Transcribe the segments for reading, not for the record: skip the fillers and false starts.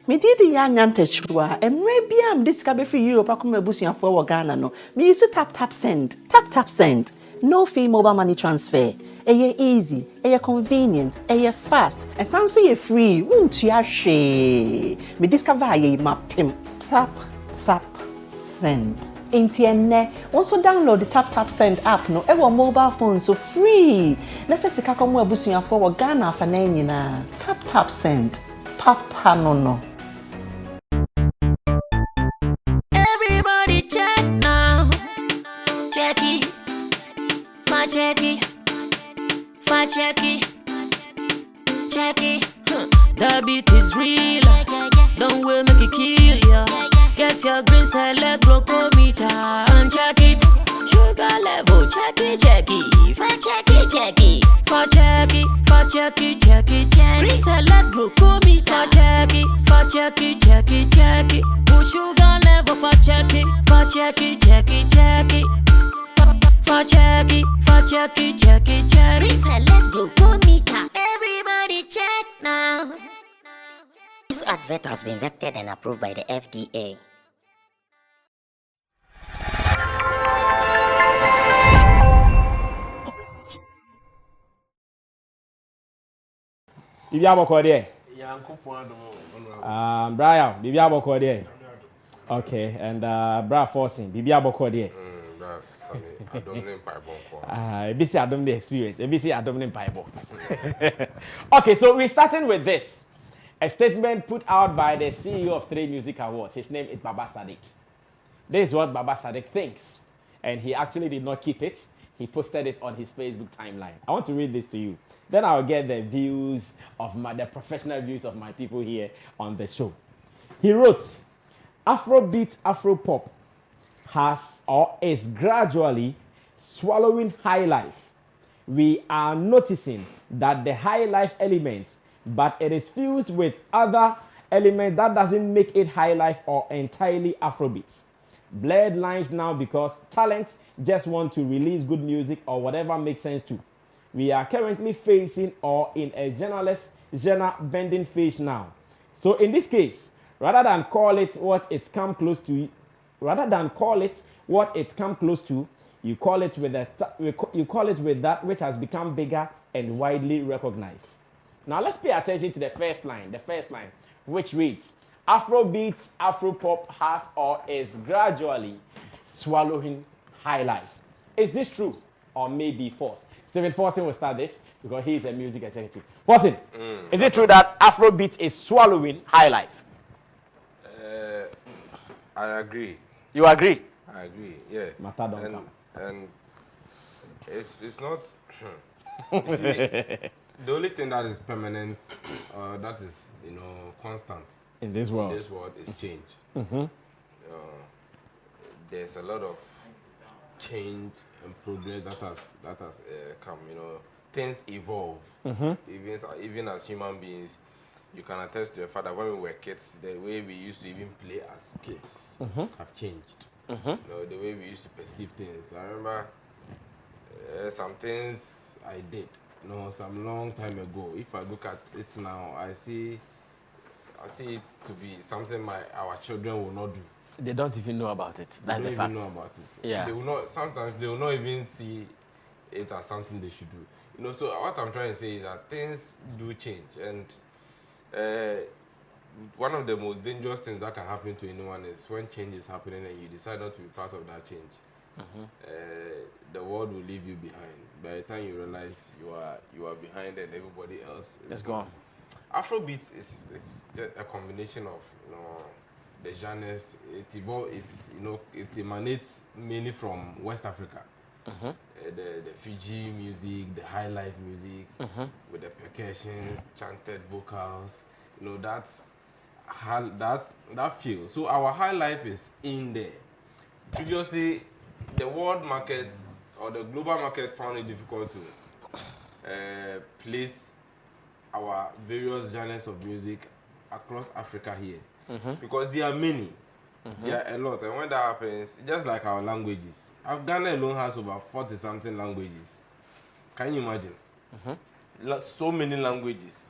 Me did young antechua, and maybe I'm discovered for you, Pacuma Busia for Ghana. No, me used to tap send, tap send. No fee mobile money transfer. Aye easy, aye convenient, aye fast, and sounds so ye free. Won't ya she? Me discover ye map tap send. Intienne, also download the tap send app no ever mobile phone so free. Nefe sika komo abusuya for Ghana for na tap send. Papa no. Everybody check now. Check it. Check it. Check it. The beat is real. Don't wait, make it kill ya. Get your green select glucometer and check it. Sugar level, check it. Check it. Green select glucometer. Check it. Put sugar level for check it. Reselect glucometer. Everybody check now. This advert has been vetted and approved by the FDA. Bibia boko there. Brian, Bibia boko there. Okay, and Bra Forcing, Bibia boko there. Sammy, I don't know Bible. ABC I don't the experience. ABC I don't know Bible. Okay, so we're starting with this. A statement put out by the CEO of 3 Music Awards. His name is Baba Sadiq. This is what Baba Sadiq thinks. And he actually did not keep it. He posted it on his Facebook timeline. I want to read this to you. Then I'll get the views of the professional views of my people here on the show. He wrote, Afrobeat, Afropop has or is gradually swallowing Highlife. We are noticing that the Highlife elements, but it is fused with other elements that doesn't make it Highlife or entirely Afrobeats. Blurred lines now because talents just want to release good music or whatever makes sense to. We are currently facing or in a genre bending phase now. So in this case, rather than call it what it's come close to, you call it with that which has become bigger and widely recognized. Now let's pay attention to the first line, which reads, Afrobeats, Afropop has or is gradually swallowing Highlife. Is this true or maybe false? Stephen Forsen will start this because he is a music executive. Forsen, is it true that Afrobeat is swallowing Highlife? I agree. You agree? I agree, yeah. And it's not... You see, the only thing that is permanent, that is, constant in this world is change. There's a lot of change and progress that has come. Things evolve. Even as human beings, you can attest to the fact that when we were kids, the way we used to even play as kids have changed. The way we used to perceive things. I remember some things I did, some long time ago. If I look at it now, I see it to be something our children will not do. They don't even know about it. That's the fact. They don't even know about it. Yeah. They will not. Sometimes they will not even see it as something they should do. So what I'm trying to say is that things do change, and one of the most dangerous things that can happen to anyone is when change is happening and you decide not to be part of that change. The world will leave you behind. By the time you realize you are behind and everybody else is gone. Afrobeat is just a combination of the genres. It emanates mainly from West Africa. The Fiji music, the Highlife music, with the percussions, chanted vocals. That feel. So our Highlife is in there. Previously, the world market or the global market found it difficult to place our various genres of music across Africa here, because there are many. There are a lot, and when that happens, just like our languages, Ghana alone has over 40-something languages. Can you imagine? So many languages.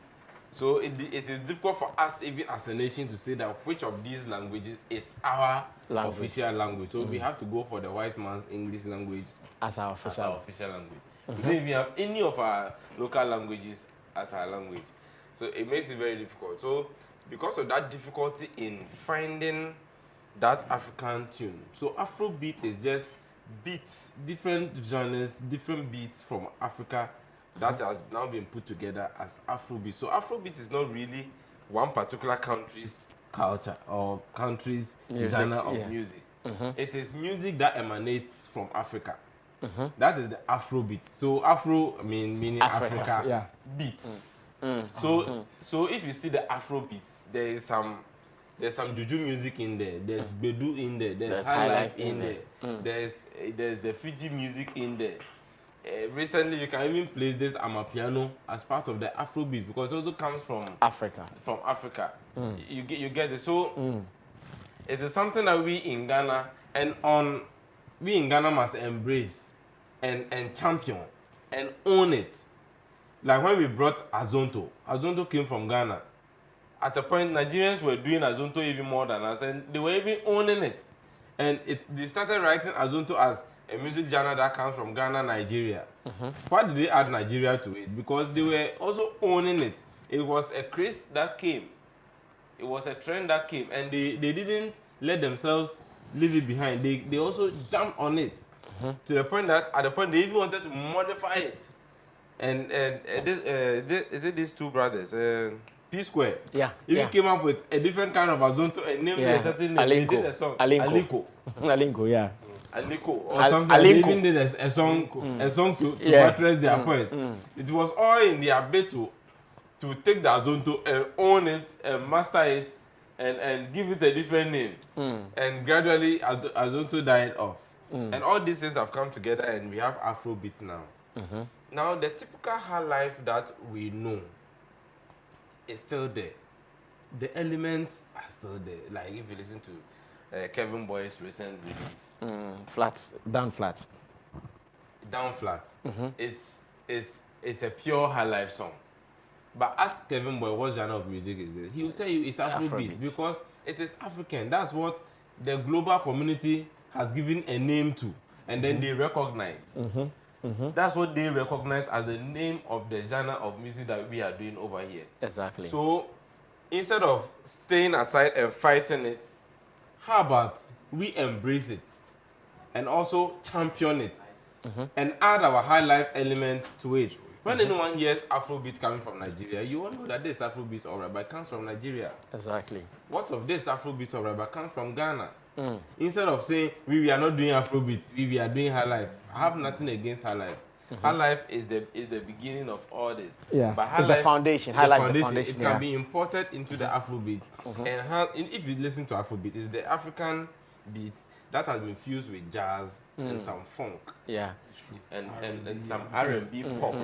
So it is difficult for us, even as a nation, to say that which of these languages is our official language. So we have to go for the white man's English language as our official language. We don't even have any of our local languages as our language. So it makes it very difficult. So because of that difficulty in finding that African tune, so Afrobeat is just beats, different genres, different beats from Africa that has now been put together as Afrobeat. So Afrobeat is not really one particular country's culture or country's genre of music. It is music that emanates from Africa. That is the Afrobeat. So Afro meaning Africa beats. So if you see the Afrobeats, there's some juju music in there. There's Bedu in there. There's Highlife in there. There's the Fiji music in there. Recently, you can even place this amapiano as part of the Afrobeat because it also comes from Africa. You get it. So it is something that we in Ghana must embrace and champion and own it. Like when we brought Azonto came from Ghana. At a point, Nigerians were doing Azonto even more than us, and they were even owning it. And they started writing Azonto as a music genre that comes from Ghana, Nigeria. Why did they add Nigeria to it? Because they were also owning it. It was a craze that came. It was a trend that came, and they didn't let themselves leave it behind. They also jumped on it to the point that at the point they even wanted to modify it. And is it these two brothers? P Square. Even came up with a different kind of Azonto and named a certain name. They did a song. Aliko, or something. They even did a song to buttress their point. It was all in their bid to take the Azonto and own it and master it and give it a different name. And gradually Azonto died off. And all these things have come together and we have Afrobeats now. Now the typical Highlife that we know is still there. The elements are still there. Like if you listen to Kevin Boy's recent release, Down Flat. It's a pure Highlife song. But ask Kevin Boy what genre of music is it, he will tell you it's Afrobeat because it is African. That's what the global community has given a name to, and then they recognize. That's what they recognize as the name of the genre of music that we are doing over here. Exactly. So instead of staying aside and fighting it, how about we embrace it and also champion it and add our Highlife element to it? When anyone hears Afrobeat coming from Nigeria, you all know that this Afrobeat or Rabbi comes from Nigeria. Exactly. What of this Afrobeat or Rabbi comes from Ghana? Instead of saying we are not doing Afrobeat, we are doing Highlife. I have nothing against Highlife. Highlife is the beginning of all this. Yeah, but it's the foundation. Highlife the foundation. It can be imported into the Afrobeat. And if you listen to Afrobeat, it's the African beats that has been fused with jazz and some funk. Yeah, and some R&B pop.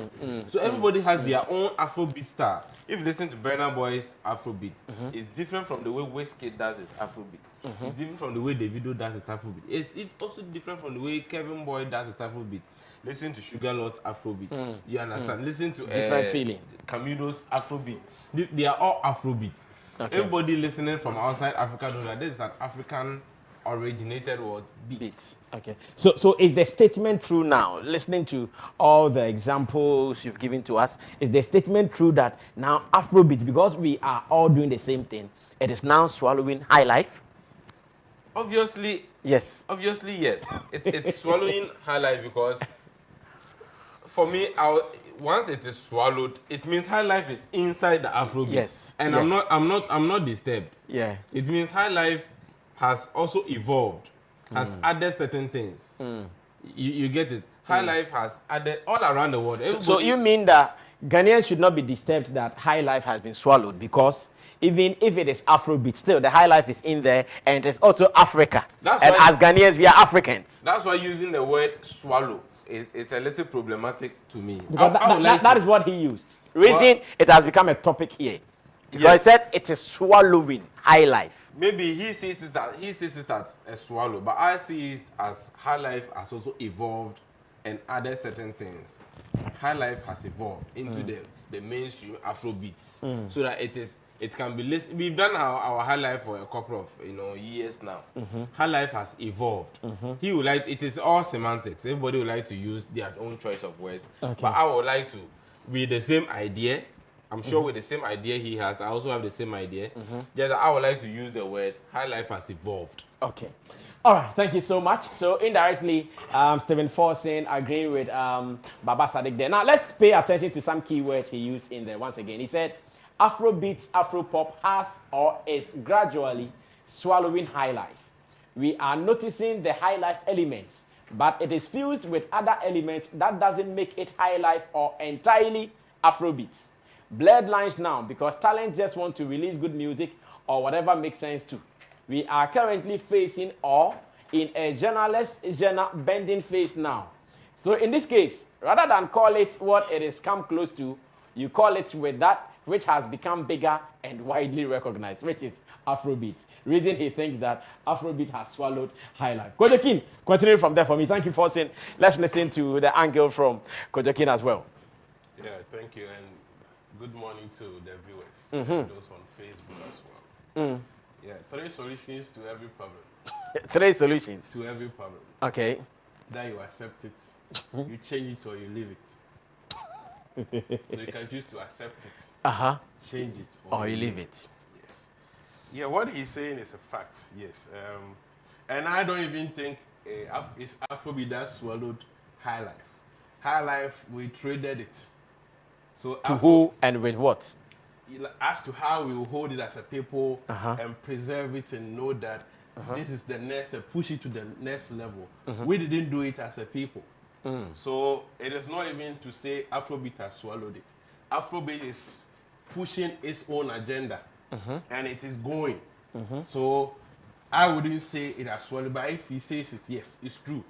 So everybody has their own Afrobeat style. If you listen to Burna Boy's Afrobeat, it's different from the way Wizkid does his Afrobeat. It's different from the way Davido does his Afrobeat. It's also different from the way Kevin Boy does his Afrobeat. Listen to Sugar Lord's Afrobeat. You understand? Listen to different feeling. Camilo's Afrobeat. They are all Afrobeats. Okay. Everybody listening from outside Africa knows that this is an African originated word beats. Okay. So is the statement true now? Listening to all the examples you've given to us, is the statement true that now Afrobeat, because we are all doing the same thing, it is now swallowing Highlife? Obviously, yes. Obviously, yes. It's swallowing Highlife because for me, once it is swallowed, it means Highlife is inside the Afrobeat. Yes. And yes. I'm not disturbed. Yeah. It means Highlife has also evolved, has added certain things. You get it? Highlife has added all around the world. So you mean that Ghanaians should not be disturbed that Highlife has been swallowed, because even if it is Afrobeat, still the Highlife is in there, and it is also Africa. As Ghanaians, we are Africans. That's why using the word swallow is a little problematic to me. Because that is what he used. Reason it has become a topic here. Because he said it is swallowing Highlife. Maybe he sees it as a swallow, but I see it as Highlife has also evolved and added certain things. Highlife has evolved into the mainstream Afrobeats, so that it can be listened. We've done our High Life for a couple of years now. High Life has evolved. He would like it is all semantics. Everybody would like to use their own choice of words. Okay. But I would like to with the same idea. I'm sure with the same idea he has, I also have the same idea. Just I would like to use the word High Life has evolved. Okay. All right, thank you so much. So indirectly, Stephen Forson agreeing with Baba Sadiq there. Now let's pay attention to some keywords he used in there once again. He said, Afrobeats, Afropop has or is gradually swallowing High Life. We are noticing the High Life elements, but it is fused with other elements that doesn't make it High Life or entirely Afrobeats. Blurred lines now because talent just want to release good music or whatever makes sense to. We are currently facing or in a genre bending phase now. So in this case, rather than call it what it is come close to, you call it with that which has become bigger and widely recognized, which is Afrobeat. Reason he thinks that Afrobeat has swallowed High Life. Kojokin, continue from there for me. Thank you for saying. Let's listen to the angle from Kojokin as well. Yeah, thank you, and good morning to the viewers, and those on Facebook as well. Yeah, 3 solutions to every problem. 3 solutions. To every problem. Okay. That you accept it, you change it or you leave it. So you can choose to accept it, change it, Or you leave it. Yes. Yeah, what he's saying is a fact, yes. And I don't even think it's Afrobeat that swallowed High Life. High Life, we traded it. So To who and with what? As to how we will hold it as a people and preserve it and know that this is the next, push it to the next level. We didn't do it as a people. So it is not even to say Afrobeat has swallowed it. Afrobeat is pushing its own agenda and it is going. So I wouldn't say it has swallowed, but if he says it, yes, it's true.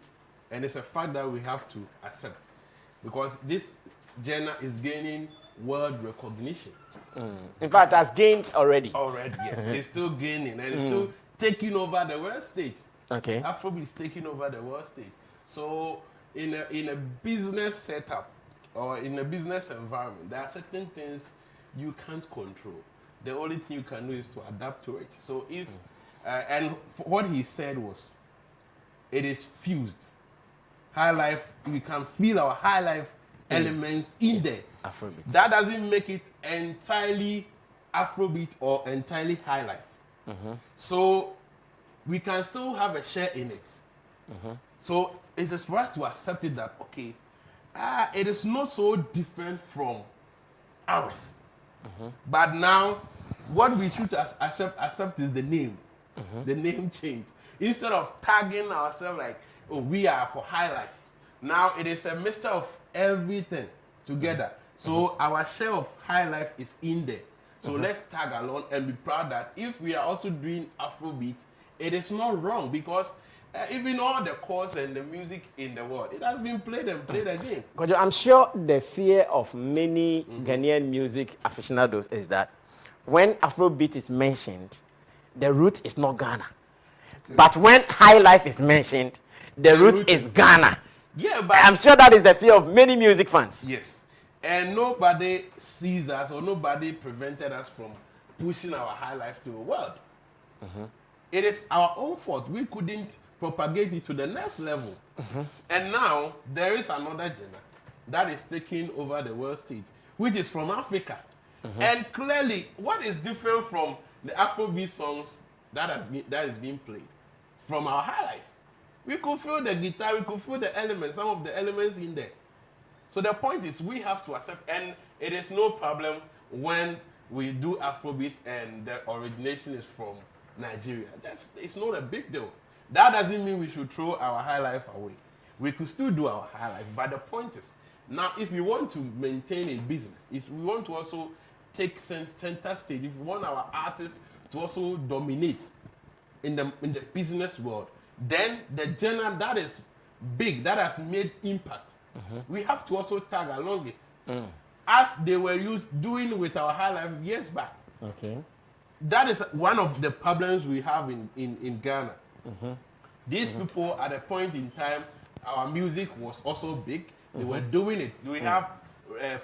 And it's a fact that we have to accept. Because this genre is gaining world recognition. In fact, has gained already. Already, yes. It's still gaining and it's still taking over the world stage. Okay. Afrobeat is taking over the world stage. So in a business setup or in a business environment, there are certain things you can't control. The only thing you can do is to adapt to it. So if, and what he said was, it is fused. High Life, we can feel our High Life elements in there. Afrobeat. That doesn't make it entirely Afrobeat or entirely High Life. So we can still have a share in it. So it's just for us to accept it that, okay, it is not so different from ours. But now, what we should accept is the name. The name change. Instead of tagging ourselves like, oh, we are for High Life. Now it is a mixture of everything together. So our share of High Life is in there. So let's tag along and be proud that if we are also doing Afrobeat, it is not wrong because even all the chords and the music in the world, it has been played and played again. Kojo, I'm sure the fear of many Ghanaian music aficionados is that when Afrobeat is mentioned, the root is not Ghana. But when High Life is mentioned, the root is Ghana. Yeah, but I'm sure that is the fear of many music fans. yes. And nobody sees us or nobody prevented us from pushing our High Life to the world. It is our own fault. We couldn't propagate it to the next level. And now there is another genre that is taking over the world stage, which is from Africa. And clearly, what is different from the Afrobeat songs that is being played from our High Life? We could feel the guitar, we could feel the elements, some of the elements in there. So the point is we have to accept, and it is no problem when we do Afrobeat and the origination is from Nigeria. It's not a big deal. That doesn't mean we should throw our High Life away. We could still do our High Life, but the point is, now if we want to maintain a business, if we want to also take center stage, if we want our artists to also dominate in the business world, then the genre that is big, that has made impact, we have to also tag along it. As they were doing with our High Life years back. Okay. That is one of the problems we have in Ghana. These people, at a point in time, our music was also big. They were doing it. We have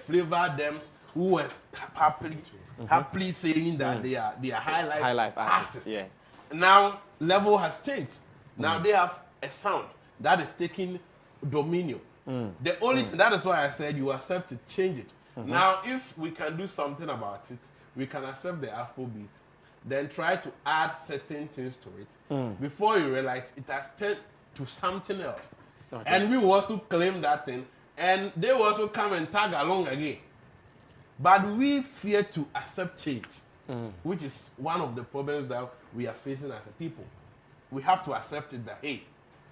flavor dams who were happily saying that they are Highlife artists. Yeah. Now level has changed. Now they have a sound that is taking dominion. The only thing, that is why I said you accept to change it. Now if we can do something about it, we can accept the Afrobeat, then try to add certain things to it. Before you realize it has turned to something else. Okay. And we will also claim that thing, and they will also come and tag along again. But we fear to accept change, which is one of the problems that we are facing as a people. We have to accept it that, hey,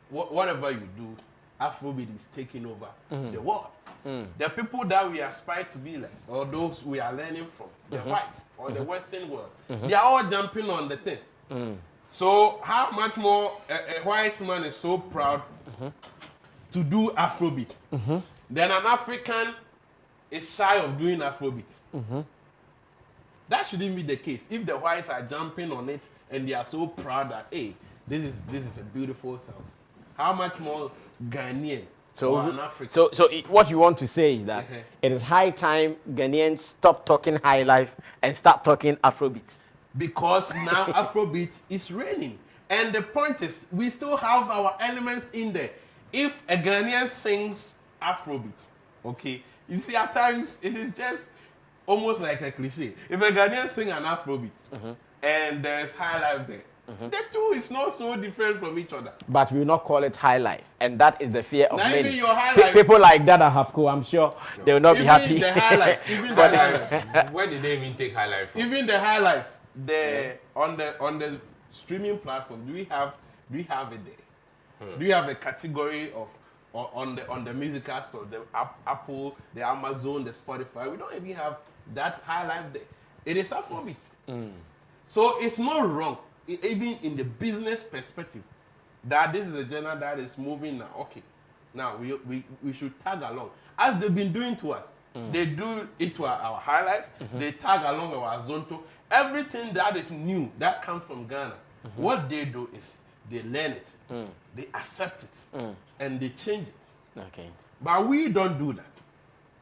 whatever you do, Afrobeat is taking over the world. The people that we aspire to be like, or those we are learning from, the white or the Western world, they are all jumping on the thing. So how much more a white man is so proud to do Afrobeat, then an African is shy of doing Afrobeat. That shouldn't be the case. If the whites are jumping on it and they are so proud that, hey, this is a beautiful sound, how much more Ghanaian or an African? So what you want to say is that it is high time Ghanaians stop talking high life and start talking Afrobeat. Because now Afrobeat is reigning. And the point is, we still have our elements in there. If a Ghanaian sings Afrobeat, okay, you see at times it is just almost like a cliche. If a Ghanaian sing an Afrobeat and there's Highlife there, the two is not so different from each other. But we will not call it high life, and that is the fear of now many. Even your Highlife, people like that at Hafco, I'm sure they will not be happy. The Highlife, even the Highlife. Where did they even take Highlife from? Even the Highlife, on the streaming platform, do we have it there? Do you have a category of on the musical store, the Apple, the Amazon, the Spotify? We don't even have that Highlife there. It is Afrobeat. So it's not wrong, even in the business perspective, that this is a genre that is moving now. Okay, now we should tag along as they've been doing to us. They do it to our Highlife. They tag along our Zonto. Everything that is new that comes from Ghana, what they do is they learn it, they accept it, and they change it. Okay. But we don't do that.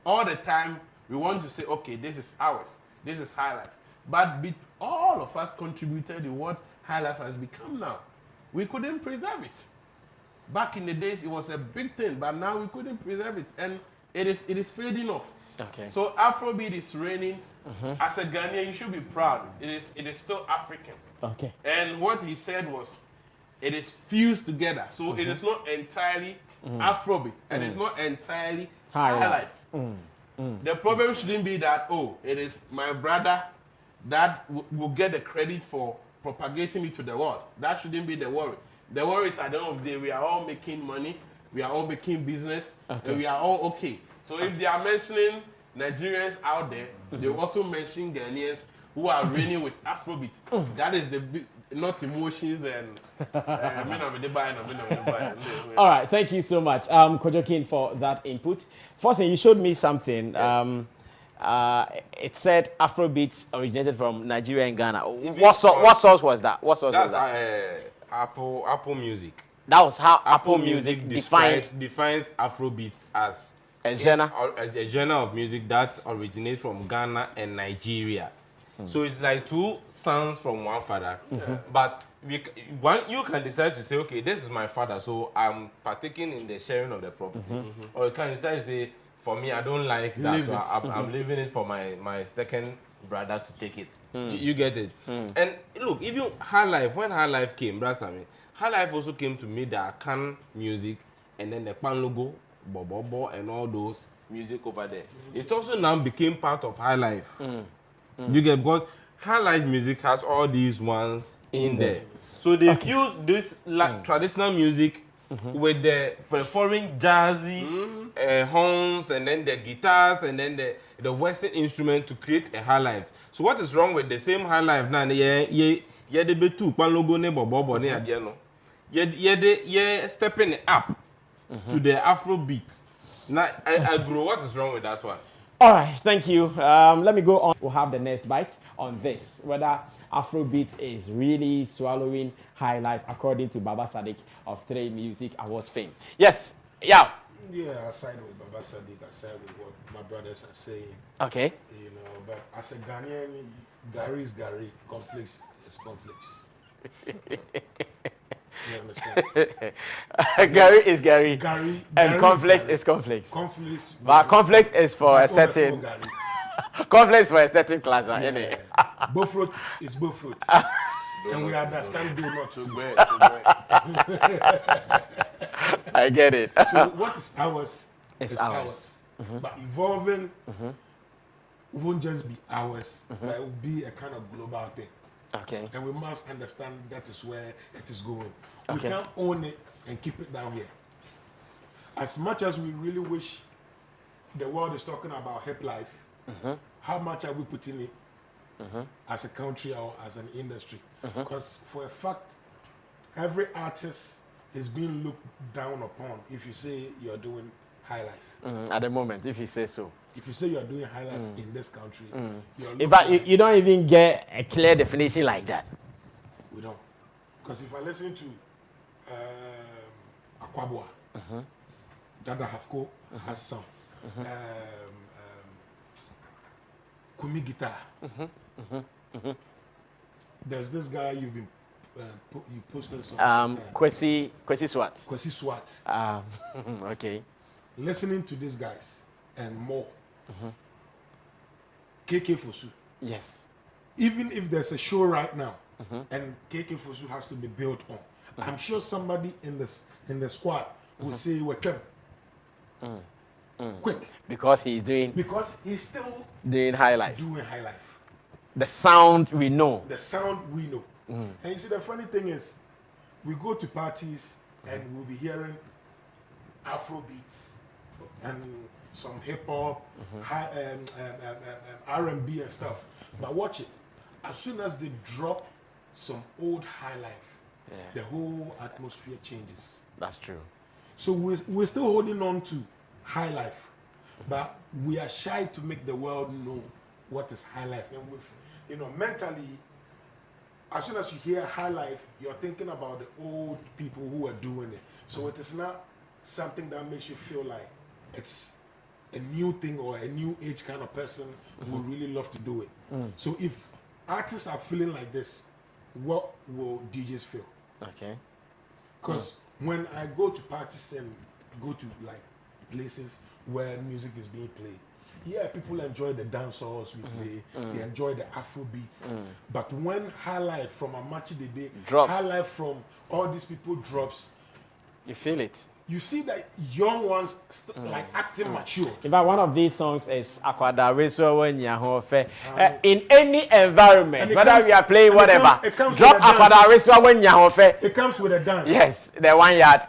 All the time, we want to say, okay, this is ours, this is Highlife. But all of us contributed to what Highlife has become now. We couldn't preserve it. Back in the days, it was a big thing, but now we couldn't preserve it, and it is fading off. Okay. So Afrobeat is reigning. As a Ghanaian, you should be proud. It is still African. Okay. And what he said was, it is fused together. So it is not entirely Afrobeat, and it's not entirely Highlife. The problem shouldn't be that, oh, it is my brother that will get the credit for propagating it to the world. That shouldn't be the worry. The worry is at the end of the day, we are all making money, we are all making business, and we are all okay. So if they are mentioning Nigerians out there, they also mention Ghanaians who are reigning with Afrobeat. That is the big, not emotions and all right, thank you so much, Kojokin, for that input. First thing, you showed me something. Yes. It said Afrobeats originated from Nigeria and Ghana. What source was that? What source was that? Apple Music. That was how Apple Music defines Afrobeats as a genre. As a genre of music that originates from Ghana and Nigeria. So it's like two sons from one father. But you can decide to say, okay, this is my father, so I'm partaking in the sharing of the property. Or you can decide to say, for me, I don't like that, so I'm leaving it for my second brother to take it. You get it? And look, even Highlife, when Highlife came, Sammy, Highlife also came to meet the Akan music and then the Pan logo, Bobobo, and all those music over there. It also now became part of Highlife. You get, because Highlife music has all these ones in there. So they fuse this traditional music with the foreign jazzy horns and then the guitars and then the Western instrument to create a Highlife. So what is wrong with the same Highlife now? Yeah, the be two pan logo ne bobo ne adie no. Yeah, stepping it up to the Afrobeat. Now I grow. What is wrong with that one? All right, thank you. Let me go on. We'll have the next bite on this, whether Afrobeat is really swallowing Highlife according to Baba Sadiq of 3 Music Awards fame. Yes, yeah. Yeah, I side with Baba Sadiq. I side with what my brothers are saying. Okay. You know, but as a Ghanaian, Gary is Gary. Conflicts is conflicts. You understand? Gary is Gary. Gary And conflict Gary. is conflict. Conflicts. But conflict is for a certain. Gary. Conflict for a certain class, isn't Yeah. it? Both fruit is both fruit. And we understand do not to bread. I get it. So what is ours It's is ours. ours. But evolving won't just be ours, but it will be a kind of global thing. Okay. And we must understand that is where it is going. Okay. We can't own it and keep it down here. As much as we really wish the world is talking about hip life, how much are we putting in as a country or as an industry? Because for a fact, every artist is being looked down upon if you say you're doing high life. At the moment, if you say so. If you say you're doing high life in this country, you're In looking fact, at- you don't even get a clear definition like that. we don't. Because if I listen to Akwabua, Dada Hafko has some. Kumi guitar. There's this guy you've been you posted some. Kwesi Swat. Kwesi Swat. Okay. Listening to these guys and more. KK Fosu. Yes. Even if there's a show right now and KK Fosu has to be built on, I'm sure somebody in the squad will say, "Welcome." Quick. Because he's doing still high life. doing high life. The sound we know. The sound we know. And you see, the funny thing is, we go to parties and we'll be hearing Afrobeats and some hip hop, R&B and stuff. But watch it. As soon as they drop some old high life, the whole atmosphere changes. That's true. So we're still holding on to high life, but we are shy to make the world know what is high life. And with, mentally, as soon as you hear high life, you're thinking about the old people who are doing it. So it is not something that makes you feel like it's a new thing or a new age kind of person who really love to do it. So if artists are feeling like this, what will DJs feel? Okay. Because when I go to parties and go to like places where music is being played, people enjoy the dance halls we play, they enjoy the Afrobeats. But when High Life from Amachi Dede, Drops. High Life from all these people drops, You feel it. you see that young ones like acting mature. In fact, one of these songs is Akwada Weso When Yahofe. In any environment, And it whether comes- we are playing and it whatever, comes drop with a dance. Akwada Weso When Yahofe. It comes with a dance. Yes, the 1 yard.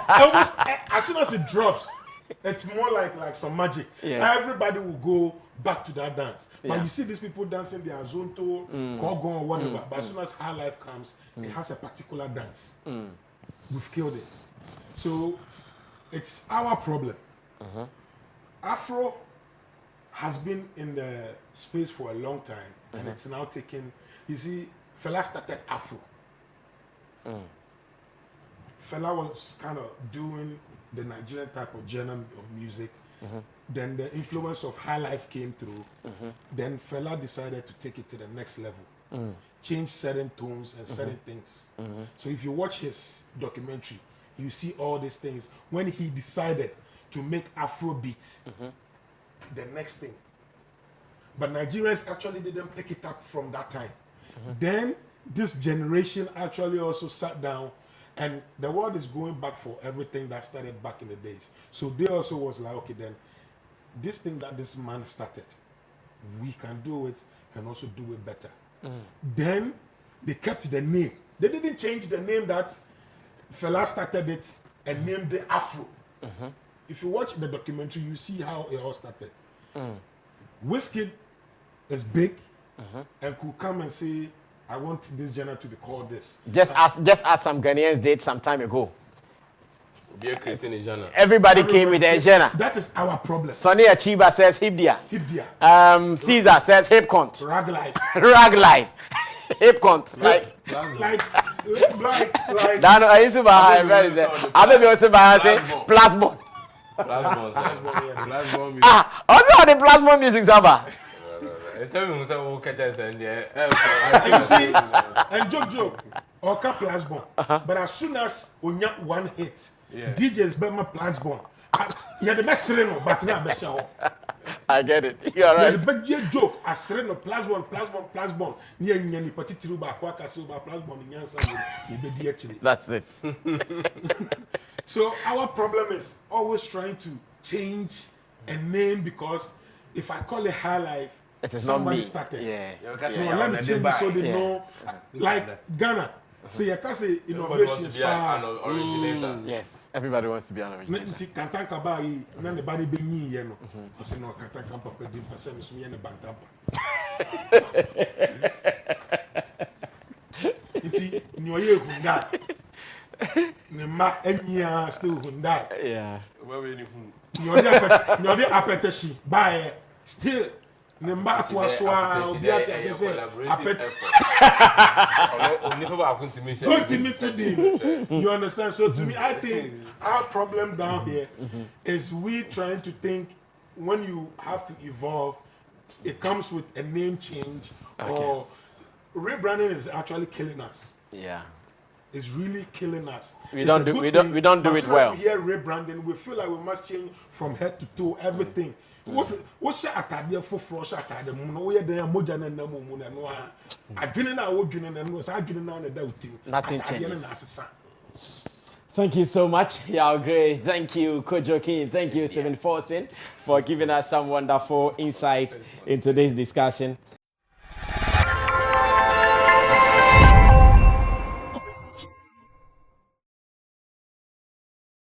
Almost, as soon as it drops, it's more like some magic. Yeah. Everybody will go back to that dance. But Yeah. you see these people dancing their zonto, kogo, or whatever. But as soon as high life comes, it has a particular dance. We've killed it. So it's our problem. Afro has been in the space for a long time, and it's now taken. You see, Fela started Afro. Fela was kind of doing the Nigerian type of genre of music. Then the influence of high life came through. Then Fela decided to take it to the next level, change certain tones and certain things. So if you watch his documentary, you see all these things. When he decided to make Afrobeat the next thing. But Nigerians actually didn't pick it up from that time. Then this generation actually also sat down, and the world is going back for everything that started back in the days. So they also was like, okay, then this thing that this man started, we can do it and also do it better. Then they kept the name. They didn't change the name that Fela started it and named it Afro. If you watch the documentary, you see how it all started. Wizkid is big and could come and say, I want this genre to be called this. Just as some Ghanaians did some time ago. We are creating a genre. Everybody came with a genre. That is our problem. Sonny Achiba says Hibdia. Hibdia, Caesar says hip cunt. rag life, Rag life. Hip cunt. Like like Dano, I used to buy very I be also buy say plasmon. Plasma music. Ah, also the plasma music, Zaba. Tell me who catch us and You see, and joke, or cap plasma. But as soon as we get one hit, DJs be my plasma. Yeah, the best sereno, but not best show. I get it. You are Yeah, right. the big joke as sereno plasma. Near any particular back, so by plasma in Yansan, actually. That's it. So our problem is always trying to change a name because if I call it Highlife, It is not somebody me. started. Yeah. So let me change it so they know. Like Ghana, so you can say innovation an originator. Yes. Everybody wants to be an originator. Nti kantanka ba yi na ne ba ne be nyi ye no. O se no kantanka papa di pase me so ye ne bantampa. Nti ni oye Hyundai. Ne ma anyia still Hyundai. Yeah. Ni ode apetition buy still ne mba atwa so a obi ati asese apet. You understand? So to me, I think our problem down here is we trying to think when you have to evolve, it comes with a name change or rebranding is actually killing us. Yeah. It's really killing us. We don't do it well. As we hear rebranding, we feel like we must change from head to toe everything. What's your atade for flush atade? No, we are there. Moja na namu muna no. Adwene na wo dwene na no. Sa adwene na na da utim. Nothing changes. Thank you so much. Yeah, great. Thank you, Kojo King. Thank you, Stephen Forson, for giving us some wonderful insight into this discussion.